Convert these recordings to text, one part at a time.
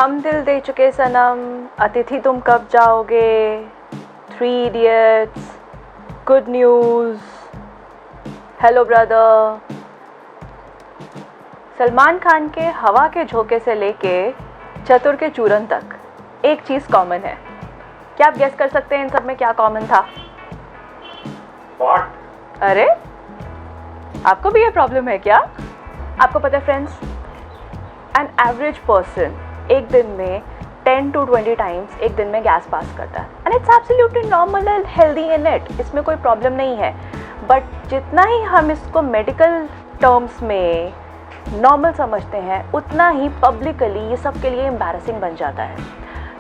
हम दिल दे चुके सनम, अतिथि तुम कब जाओगे, 3 idiots, good news, hello brother. Salman Khan के हवा के झोंके से लेके चतुर के चूरन तक एक चीज़ कॉमन है। क्या आप गेस कर सकते हैं इन सब में क्या कॉमन था? What? अरे आपको भी ये प्रॉब्लम है क्या? आपको पता है फ्रेंड्स, एन एवरेज पर्सन एक दिन में 10 to 20 टाइम्स एक दिन में गैस पास करता है, and it's absolutely normal and healthy in it, इसमें कोई प्रॉब्लम नहीं है। बट जितना ही हम इसको मेडिकल टर्म्स में नॉर्मल समझते हैं, उतना ही पब्लिकली ये सब के लिए एम्बैरसिंग बन जाता है।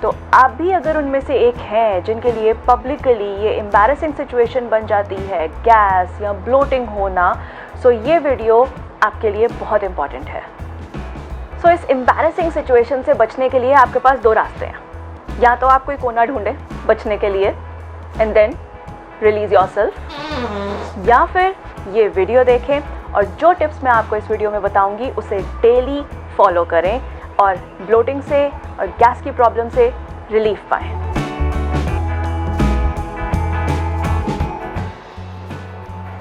तो आप भी अगर उनमें से एक हैं जिनके लिए पब्लिकली ये एम्बैरसिंग सिचुएशन बन जाती है, गैस या ब्लोटिंग होना, सो ये वीडियो आपके लिए बहुत इम्पॉर्टेंट है। सो इस एम्बैरसिंग सिचुएशन से बचने के लिए आपके पास 2 रास्ते हैं। या तो आप कोई कोना ढूंढें बचने के लिए एंड देन रिलीज योरसेल्फ, या फिर ये वीडियो देखें और जो टिप्स मैं आपको इस वीडियो में बताऊंगी उसे डेली फॉलो करें और ब्लोटिंग से और गैस की प्रॉब्लम से रिलीफ पाएं।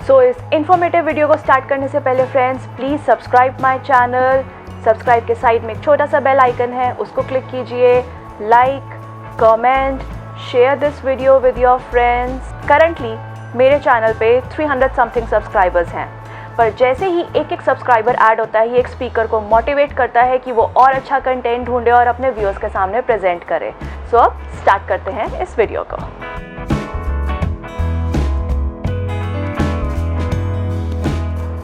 सो इस इंफॉर्मेटिव वीडियो को स्टार्ट करने से पहले friends, please subscribe my channel. Subscribe के साइड में एक छोटा सा बेल आइकन है, उसको क्लिक कीजिए। Like, comment, share this video with your friends. Currently मेरे चैनल पे 300 समथिंग सब्सक्राइबर्स हैं, पर जैसे ही एक सब्सक्राइबर ऐड होता है, ये एक स्पीकर को मोटिवेट करता है कि वो और अच्छा कंटेंट ढूंढे और अपने व्यूअर्स के सामने प्रेजेंट करे। सो अब स्टार्ट करते हैं इस वीडियो को।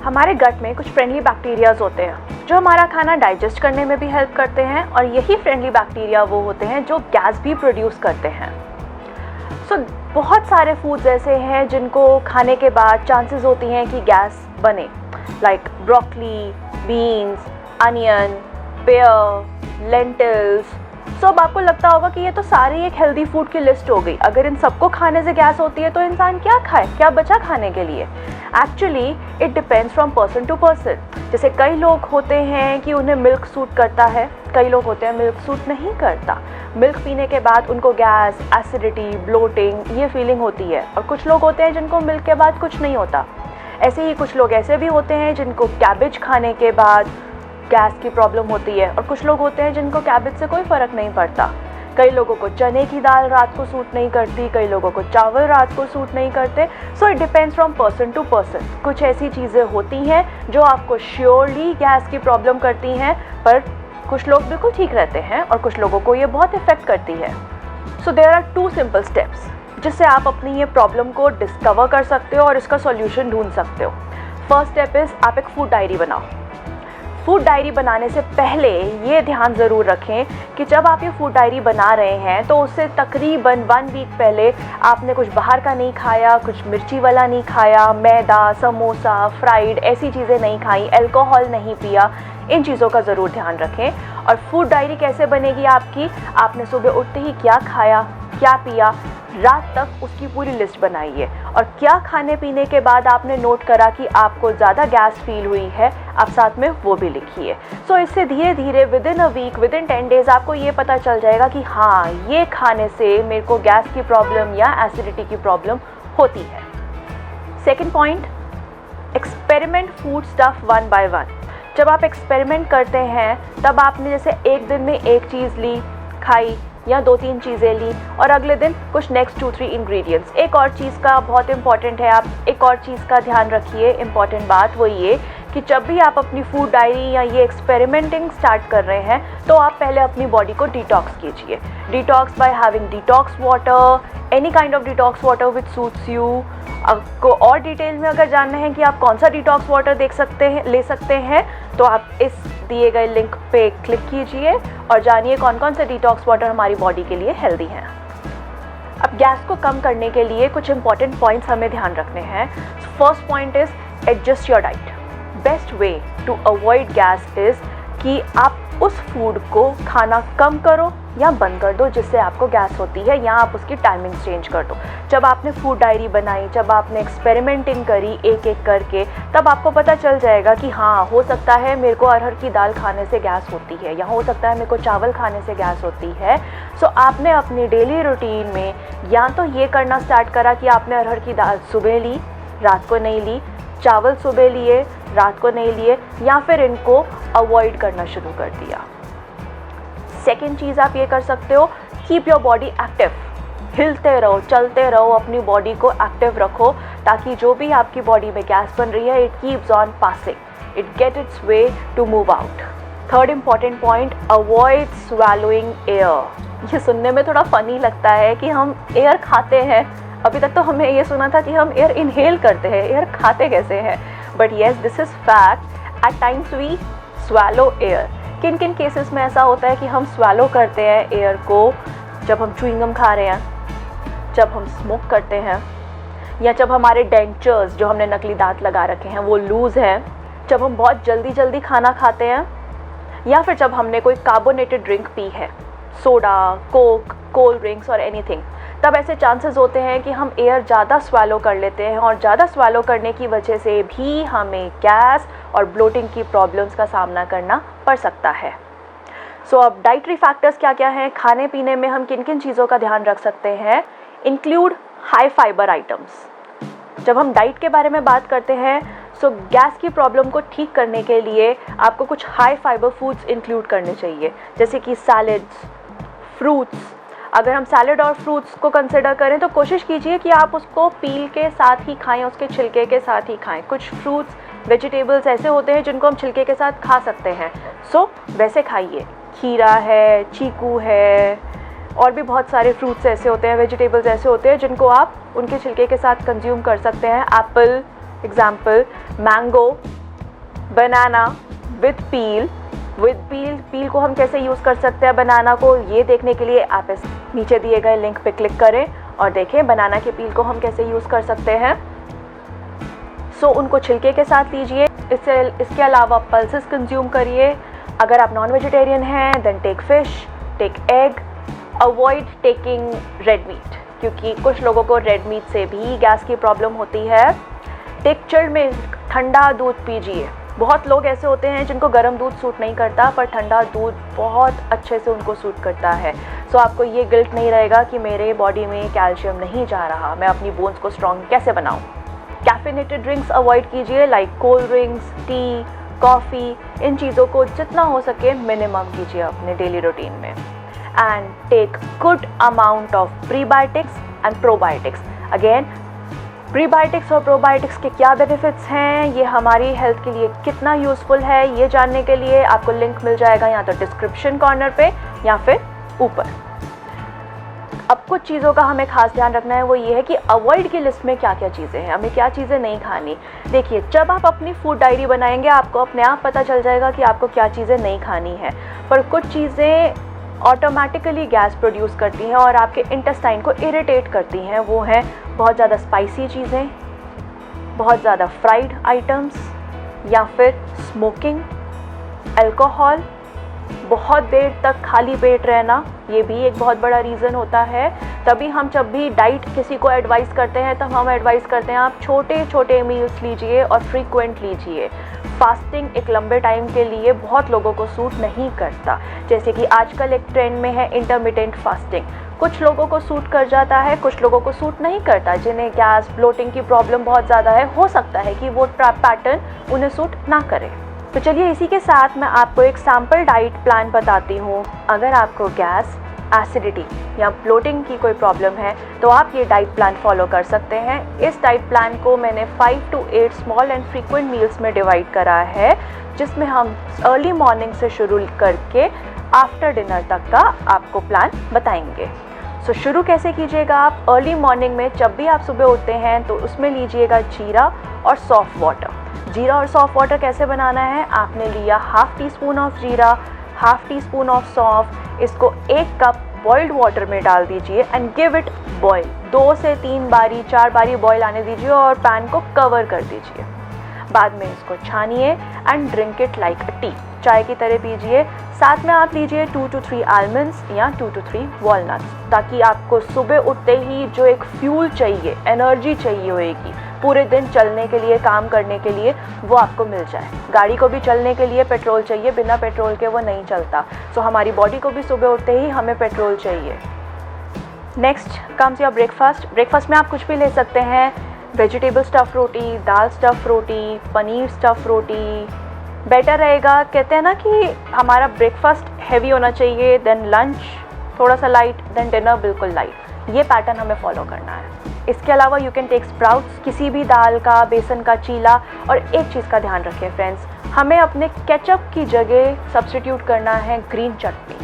हमारे गट में कुछ फ्रेंडली बैक्टीरियाज होते हैं जो हमारा खाना डाइजेस्ट करने में भी हेल्प करते हैं, और यही फ्रेंडली बैक्टीरिया वो होते हैं जो गैस भी प्रोड्यूस करते हैं। सो बहुत सारे फूड्स ऐसे हैं जिनको खाने के बाद चांसेस होती हैं कि गैस बने, like broccoli, beans, onion, pear, lentils. So अब आपको लगता होगा कि ये तो सारी एक हेल्दी फूड की लिस्ट हो गई। अगर इन सबको खाने से गैस होती है तो इंसान क्या खाए, क्या बचा खाने के लिए? Actually it depends from person to person. जैसे कई लोग होते हैं कि उन्हें मिल्क सूट करता है, कई लोग होते हैं मिल्क सूट नहीं करता। मिल्क पीने के बाद उनको गैस, एसिडिटी, ब्लोटिंग ये फीलिंग होती है, और कुछ लोग होते हैं जिनको मिल्क के बाद कुछ नहीं होता। ऐसे ही कुछ लोग ऐसे भी होते हैं जिनको कैबेज खाने के बाद गैस की प्रॉब्लम होती है, और कुछ लोग होते हैं जिनको कैबेज से कोई फ़र्क नहीं पड़ता। कई लोगों को चने की दाल रात को सूट नहीं करती, कई लोगों को चावल रात को सूट नहीं करते। So it depends from person to person. कुछ ऐसी चीज़ें होती हैं जो आपको श्योरली गैस की प्रॉब्लम करती हैं, पर कुछ लोग बिल्कुल ठीक रहते हैं और कुछ लोगों को ये बहुत इफेक्ट करती है। So there are 2 simple steps जिससे आप अपनी ये प्रॉब्लम को डिस्कवर कर सकते हो और इसका सॉल्यूशन ढूंढ सकते हो। फर्स्ट स्टेप इज़ आप एक फूड डायरी बनाओ। फूड डायरी बनाने से पहले ये ध्यान ज़रूर रखें कि जब आप ये फूड डायरी बना रहे हैं तो उससे तकरीबन 1 वीक पहले आपने कुछ बाहर का नहीं खाया, कुछ मिर्ची वाला नहीं खाया, मैदा, समोसा, फ्राइड ऐसी चीज़ें नहीं खाई, अल्कोहल नहीं पिया। इन चीज़ों का ज़रूर ध्यान रखें। और फूड डायरी कैसे बनेगी आपकी? आपने सुबह उठते ही क्या खाया, क्या पिया, रात तक उसकी पूरी लिस्ट बनाइए, और क्या खाने पीने के बाद आपने नोट करा कि आपको ज़्यादा गैस फील हुई है, आप साथ में वो भी लिखिए। सो इससे धीरे धीरे within a week, within 10 days आपको ये पता चल जाएगा कि हाँ, ये खाने से मेरे को गैस की प्रॉब्लम या एसिडिटी की प्रॉब्लम होती है। Second point, experiment food stuff 1 by 1। जब आप एक्सपेरिमेंट करते हैं तब आपने जैसे एक दिन में एक चीज़ ली, खाई, या 2-3 चीज़ें ली, और अगले दिन कुछ नेक्स्ट 2-3 इंग्रेडिएंट्स। एक और चीज़ का बहुत इंपॉर्टेंट है, आप एक और चीज़ का ध्यान रखिए। इंपॉर्टेंट बात वो ये कि जब भी आप अपनी फूड डायरी या ये एक्सपेरिमेंटिंग स्टार्ट कर रहे हैं तो आप पहले अपनी बॉडी को डिटॉक्स कीजिए। Detox by having detox water, any kind of detox water which suits you. आपको और डिटेल में अगर जानना है कि आप कौन सा डिटॉक्स वाटर ले सकते हैं, तो आप इस दिए गए लिंक पे क्लिक कीजिए और जानिए कौन कौन से डिटॉक्स वाटर हमारी बॉडी के लिए हेल्दी हैं। अब गैस को कम करने के लिए कुछ इंपॉर्टेंट पॉइंट्स हमें ध्यान रखने हैं। First point is adjust your diet. Best way to avoid gas is कि आप उस फूड को खाना कम करो या बंद कर दो जिससे आपको गैस होती है, या आप उसकी टाइमिंग चेंज कर दो। जब आपने फूड डायरी बनाई, जब आपने एक्सपेरिमेंटिंग करी एक एक करके, तब आपको पता चल जाएगा कि हाँ, हो सकता है मेरे को अरहर की दाल खाने से गैस होती है, या हो सकता है मेरे को चावल खाने से गैस होती है। सो आपने अपनी डेली रूटीन में या तो ये करना स्टार्ट करा कि आपने अरहर की दाल सुबह ली, रात को नहीं ली, चावल सुबह लिए, रात को नहीं लिए, या फिर इनको अवॉइड करना शुरू कर दिया। सेकेंड चीज़ आप ये कर सकते हो, कीप योर बॉडी एक्टिव। हिलते रहो, चलते रहो, अपनी बॉडी को एक्टिव रखो, ताकि जो भी आपकी बॉडी में गैस बन रही है, it keeps on passing, it get its way to move out. Third important point, avoid swallowing air. ये सुनने में थोड़ा फनी लगता है कि हम एयर खाते हैं। अभी तक तो हमें ये सुना था कि हम एयर इनहेल करते हैं, एयर खाते कैसे हैं। But yes, this is fact. At times we swallow air. किन किन केसेस में ऐसा होता है कि हम स्वैलो करते हैं एयर को? जब हम च्युइंगम खा रहे हैं, जब हम स्मोक करते हैं, या जब हमारे डेंचर्स, जो हमने नकली दांत लगा रखे हैं, वो लूज़ हैं, जब हम बहुत जल्दी जल्दी खाना खाते हैं, या फिर जब हमने कोई कार्बोनेटेड ड्रिंक पी है, सोडा, कोक, कोल्ड ड्रिंक्स और एनीथिंग, तब ऐसे चांसेस होते हैं कि हम एयर ज़्यादा स्वैलो कर लेते हैं, और ज़्यादा स्वैलो करने की वजह से भी हमें गैस और ब्लोटिंग की प्रॉब्लम्स का सामना करना पड़ सकता है। सो अब डाइटरी फैक्टर्स क्या क्या हैं, खाने पीने में हम किन किन चीज़ों का ध्यान रख सकते हैं? Include high fibre items. जब हम डाइट के बारे में बात करते हैं, सो गैस की प्रॉब्लम को ठीक करने के लिए आपको कुछ हाई फाइबर फूड्स इंक्लूड करने चाहिए, जैसे कि सैलड्स, फ्रूट्स। अगर हम सैलड और फ्रूट्स को कंसिडर करें तो कोशिश कीजिए कि आप उसको पील के साथ ही खाएं, उसके छिलके के साथ ही खाएं। कुछ फ्रूट्स, वेजिटेबल्स ऐसे होते हैं जिनको हम छिलके के साथ खा सकते हैं, सो वैसे खाइए। खीरा है, चीकू है, और भी बहुत सारे फ्रूट्स ऐसे होते हैं, वेजिटेबल्स ऐसे होते हैं जिनको आप उनके छिलके के साथ कंज्यूम कर सकते हैं। Apple example, mango, banana with peel. Peel को हम कैसे यूज़ कर सकते हैं बनाना को, ये देखने के लिए आप इस नीचे दिए गए लिंक पे क्लिक करें और देखें बनाना के पील को हम कैसे यूज़ कर सकते हैं। सो उनको छिलके के साथ लीजिए। इसके अलावा पल्सेस कंज्यूम करिए। अगर आप नॉन वेजिटेरियन हैं then take fish, take egg, avoid taking red meat, क्योंकि कुछ लोगों को रेड मीट से भी गैस की प्रॉब्लम होती है। टेक चिल्ड मिल्क, ठंडा दूध पीजिए। बहुत लोग ऐसे होते हैं जिनको गर्म दूध सूट नहीं करता, पर ठंडा दूध बहुत अच्छे से उनको सूट करता है। सो आपको ये गिल्ट नहीं रहेगा कि मेरे बॉडी में कैल्शियम नहीं जा रहा, मैं अपनी बोन्स को स्ट्रॉन्ग कैसे बनाऊं। कैफिनेटेड ड्रिंक्स अवॉइड कीजिए, like cold drinks, tea, coffee. इन चीज़ों को जितना हो सके मिनिमम कीजिए अपने डेली रूटीन में। And take good amount of prebiotics and probiotics. Again, prebiotics और प्रोबायोटिक्स के क्या बेनिफिट्स हैं, ये हमारी हेल्थ के लिए कितना यूज़फुल है, ये जानने के लिए आपको लिंक मिल जाएगा या तो डिस्क्रिप्शन कॉर्नर पे या फिर ऊपर। अब कुछ चीज़ों का हमें खास ध्यान रखना है, वो ये है कि अवॉइड की लिस्ट में क्या क्या चीज़ें हैं, हमें क्या चीज़ें नहीं खानी। देखिए, जब आप अपनी फूड डायरी बनाएंगे आपको अपने आप पता चल जाएगा कि आपको क्या चीज़ें नहीं खानी है। पर कुछ चीज़ें ऑटोमेटिकली गैस प्रोड्यूस करती हैं और आपके इंटेस्टाइन को इरिटेट करती हैं। वो हैं बहुत ज़्यादा स्पाइसी चीज़ें, बहुत ज़्यादा फ्राइड आइटम्स, या फिर स्मोकिंग, अल्कोहल, बहुत देर तक खाली पेट रहना, ये भी एक बहुत बड़ा रीज़न होता है। तभी हम जब भी डाइट किसी को एडवाइस करते हैं तब हम एडवाइस करते हैं आप छोटे छोटे मील्स लीजिए और फ्रीक्वेंट लीजिए। फास्टिंग एक लंबे टाइम के लिए बहुत लोगों को सूट नहीं करता, जैसे कि आजकल एक ट्रेंड में है इंटरमिटेंट फास्टिंग। कुछ लोगों को सूट कर जाता है, कुछ लोगों को सूट नहीं करता। जिन्हें गैस ब्लोटिंग की प्रॉब्लम बहुत ज़्यादा है, हो सकता है कि वो पैटर्न उन्हें सूट ना करे। तो चलिए इसी के साथ मैं आपको एक सैम्पल डाइट प्लान बताती हूँ। अगर आपको गैस, एसिडिटी या ब्लोटिंग की कोई प्रॉब्लम है तो आप ये डाइट प्लान फॉलो कर सकते हैं। इस डाइट प्लान को मैंने 5 to 8 small and frequent meals में डिवाइड करा है, जिसमें हम अर्ली मॉर्निंग से शुरू करके आफ्टर डिनर तक का आपको प्लान बताएंगे। सो शुरू कैसे कीजिएगा आप? अर्ली मॉर्निंग में जब भी आप सुबह उठते हैं तो उसमें लीजिएगा जीरा और सॉफ्ट वाटर। जीरा और सॉफ्ट वाटर कैसे बनाना है? आपने लिया हाफ टी स्पून ऑफ जीरा, हाफ टी स्पून ऑफ सौंफ, इसको 1 कप बॉइल्ड वाटर में डाल दीजिए एंड गिव इट बॉयल। 2 से 3 बारी 4 बारी बॉयल आने दीजिए और पैन को कवर कर दीजिए। बाद में इसको छानिए and drink it like a tea, चाय की तरह पीजिए। साथ में आप लीजिए 2 to 3 आलमंड्स या 2 to 3 वॉलनट्स, ताकि आपको सुबह उठते ही जो एक फ्यूल चाहिए, एनर्जी चाहिए होएगी पूरे दिन चलने के लिए, काम करने के लिए, वो आपको मिल जाए। गाड़ी को भी चलने के लिए पेट्रोल चाहिए, बिना पेट्रोल के वो नहीं चलता। सो हमारी बॉडी को भी सुबह उठते ही हमें पेट्रोल चाहिए। Next comes your breakfast. Breakfast में आप कुछ भी ले सकते हैं, वेजिटेबल स्टफ़ रोटी, दाल स्टफ़ रोटी, पनीर स्टफ़ रोटी बेटर रहेगा। कहते हैं ना कि हमारा ब्रेकफास्ट हैवी होना चाहिए, देन लंच थोड़ा सा लाइट, देन डिनर बिल्कुल लाइट। ये पैटर्न हमें फॉलो करना है। इसके अलावा यू कैन टेक स्प्राउट्स, किसी भी दाल का, बेसन का चीला। और एक चीज़ का ध्यान रखें फ्रेंड्स, हमें अपने केचप की जगह सब्स्टिट्यूट करना है ग्रीन चटनी।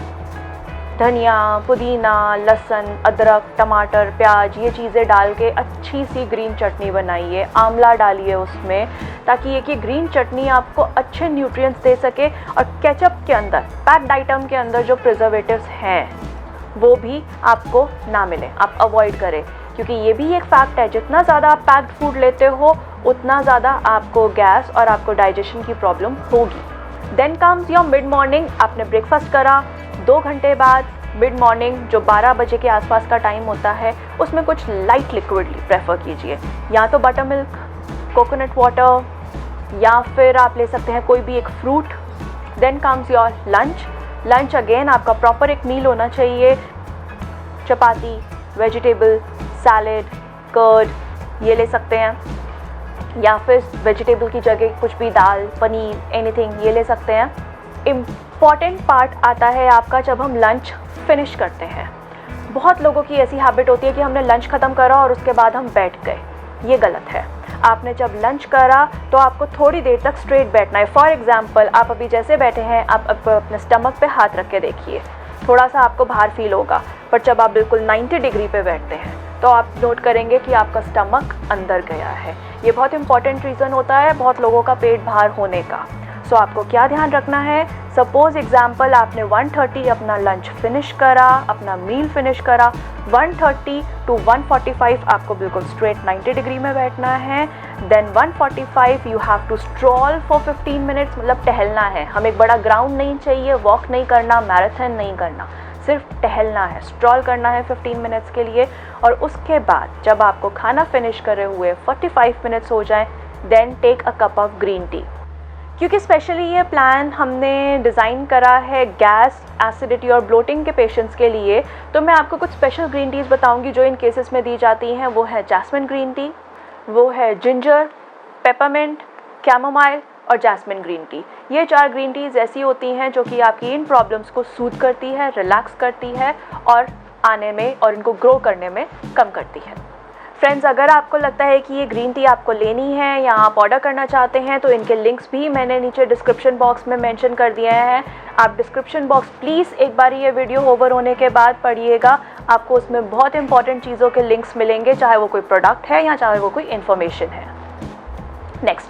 धनिया, पुदीना, लहसुन, अदरक, टमाटर, प्याज, ये चीज़ें डाल के अच्छी सी ग्रीन चटनी बनाइए। आंवला डालिए उसमें, ताकि ये कि ग्रीन चटनी आपको अच्छे न्यूट्रिएंट्स दे सके और केचप के अंदर, पैक्ड आइटम के अंदर जो प्रिजर्वेटिव्स हैं वो भी आपको ना मिले, आप अवॉइड करें। क्योंकि ये भी एक फैक्ट है, जितना ज़्यादा आप पैक्ड फूड लेते हो उतना ज़्यादा आपको गैस और आपको डाइजेशन की प्रॉब्लम होगी। Then comes your mid morning. आपने ब्रेकफास्ट करा, 2 घंटे बाद मिड मॉर्निंग जो 12 बजे के आसपास का टाइम होता है, उसमें कुछ लाइट लिक्विड प्रेफर कीजिए, या तो बटर मिल्क, कोकोनट वाटर, या फिर आप ले सकते हैं कोई भी एक fruit. Then comes your lunch. Lunch again आपका प्रॉपर एक मील होना चाहिए, चपाती, वेजिटेबल, सैलेड, कर्ड ये ले सकते हैं, या फिर वेजिटेबल की जगह कुछ भी दाल, पनीर, एनीथिंग ये ले सकते हैं। इम्पॉर्टेंट पार्ट आता है आपका जब हम लंच फिनिश करते हैं। बहुत लोगों की ऐसी हैबिट होती है कि हमने लंच ख़त्म करा और उसके बाद हम बैठ गए, ये गलत है। आपने जब लंच करा तो आपको थोड़ी देर तक स्ट्रेट बैठना है। फॉर एग्जांपल, आप अभी जैसे बैठे हैं, आप अपने स्टमक पे हाथ रख के देखिए, थोड़ा सा आपको भार फील होगा, पर जब आप बिल्कुल 90 डिग्री पे बैठते हैं तो आप नोट करेंगे कि आपका स्टमक अंदर गया है। ये बहुत इंपॉर्टेंट रीज़न होता है बहुत लोगों का पेट भार होने का। सो आपको क्या ध्यान रखना है, सपोज एग्जाम्पल आपने 1:30 अपना लंच फिनिश करा, अपना मील फिनिश करा, 1:30 to 1:45 आपको बिल्कुल स्ट्रेट 90 डिग्री में बैठना है। Then 1:45 you have to stroll for 15 minutes, मतलब टहलना है। हमें एक बड़ा ग्राउंड नहीं चाहिए, वॉक नहीं करना, मैराथन नहीं करना, सिर्फ टहलना है, स्ट्रॉल करना है 15 मिनट्स के लिए। और उसके बाद जब आपको खाना फिनिश करे हुए 45 मिनट्स हो जाएं, then take a cup of green tea. क्योंकि स्पेशली ये प्लान हमने डिज़ाइन करा है गैस, एसिडिटी और ब्लोटिंग के पेशेंट्स के लिए, तो मैं आपको कुछ स्पेशल ग्रीन टीज़ बताऊंगी जो इन केसेस में दी जाती हैं। वो है जैस्मिन ग्रीन टी, वो है जिंजर, पेपरमिंट, कैमोमाइल और जैस्मिन ग्रीन टी। ये 4 ग्रीन टीज़ ऐसी होती हैं जो कि आपकी इन प्रॉब्लम्स को सूद करती है, रिलैक्स करती है और आने में और इनको ग्रो करने में कम करती है। फ्रेंड्स, अगर आपको लगता है कि ये ग्रीन टी आपको लेनी है या आप ऑर्डर करना चाहते हैं तो इनके लिंक्स भी मैंने नीचे डिस्क्रिप्शन बॉक्स में मेंशन कर दिए हैं। आप डिस्क्रिप्शन बॉक्स प्लीज़ एक बार ये वीडियो ओवर होने के बाद पढ़िएगा, आपको उसमें बहुत इंपॉर्टेंट चीज़ों के लिंक्स मिलेंगे, चाहे वो कोई प्रोडक्ट है या चाहे वो कोई इन्फॉर्मेशन है। Next,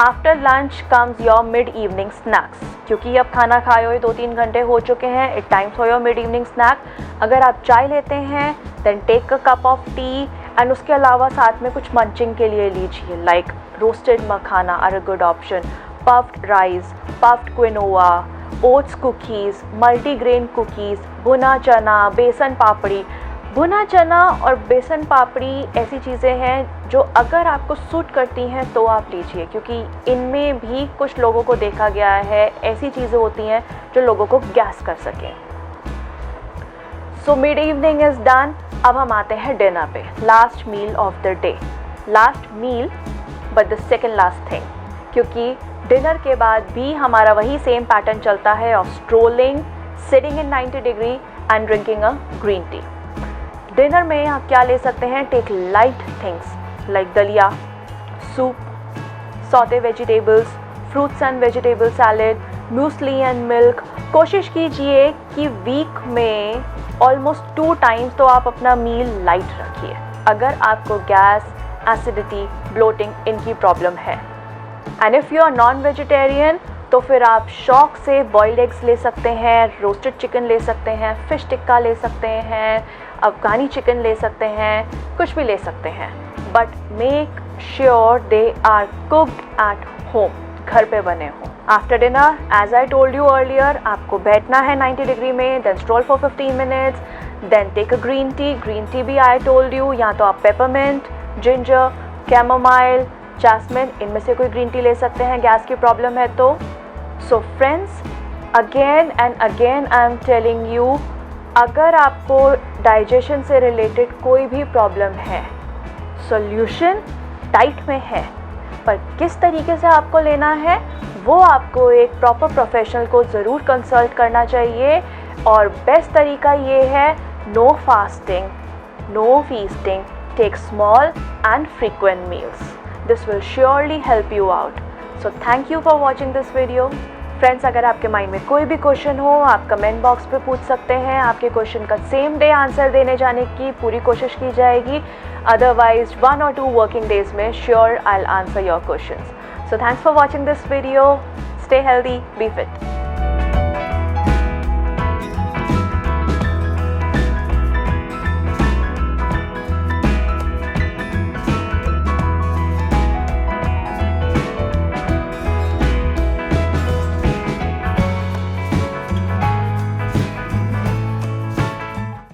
after lunch comes your mid evening snacks. क्योंकि अब खाना खाए हुए 2-3 घंटे हो चुके हैं, it times for your mid evening snack. अगर आप चाय लेते हैं then take a cup of tea, and उसके अलावा साथ में कुछ मंचिंग के लिए लीजिए, like roasted makhana are a good option, puffed rice, puffed quinoa, oats cookies, multigrain cookies, bhuna chana, बेसन पापड़ी। भुना चना और बेसन पापड़ी ऐसी चीज़ें हैं जो अगर आपको सूट करती हैं तो आप लीजिए, क्योंकि इनमें भी कुछ लोगों को देखा गया है ऐसी चीज़ें होती हैं जो लोगों को गैस कर सकें। So mid evening is done. अब हम आते हैं डिनर पे, last meal of the day. Last meal but the second last thing, क्योंकि डिनर के बाद भी हमारा वही सेम पैटर्न चलता है of strolling, sitting in 90 degree and drinking a green tea. Dinner में आप क्या ले सकते हैं, take light things like daliya, soup, saute vegetables, fruits and vegetable salad, muesli and milk. कोशिश कीजिए कि वीक में ऑलमोस्ट 2 टाइम्स तो आप अपना मील लाइट रखिए अगर आपको गैस, एसिडिटी, ब्लोटिंग इनकी प्रॉब्लम है। And if you are non vegetarian, तो फिर आप शौक से बॉइल्ड एग्स ले सकते हैं, रोस्टेड चिकन ले सकते हैं, फ़िश टिक्का ले सकते हैं, अफ़गानी चिकन ले सकते हैं, कुछ भी ले सकते हैं, but make sure they are cooked at home, घर पे बने हों। After dinner, as I told you earlier, आपको बैठना है 90 डिग्री में, then stroll for 15 minutes, then take a green tea भी आई टोल्ड यू, या तो आप पेपरमिंट, जिंजर, कैमोमाइल, जैस्मिन, इनमें से कोई ग्रीन टी ले सकते हैं गैस की प्रॉब्लम है तो। So friends, again and again I am telling you, अगर आपको डाइजेशन से रिलेटेड कोई भी प्रॉब्लम है, सॉल्यूशन डाइट में है, पर किस तरीके से आपको लेना है वो आपको एक प्रॉपर प्रोफेशनल को ज़रूर कंसल्ट करना चाहिए। और बेस्ट तरीका ये है, no fasting, no feasting, take small and frequent meals, this will surely help you out. So thank you for watching this video. Friends, अगर आपके माइंड में कोई भी क्वेश्चन हो, आप कमेंट बॉक्स पे पूछ सकते हैं, आपके क्वेश्चन का सेम डे आंसर देने जाने की पूरी कोशिश की जाएगी, अदरवाइज 1 or 2 वर्किंग डेज में sure I will answer your questions. So thanks for watching this video. Stay healthy, be fit.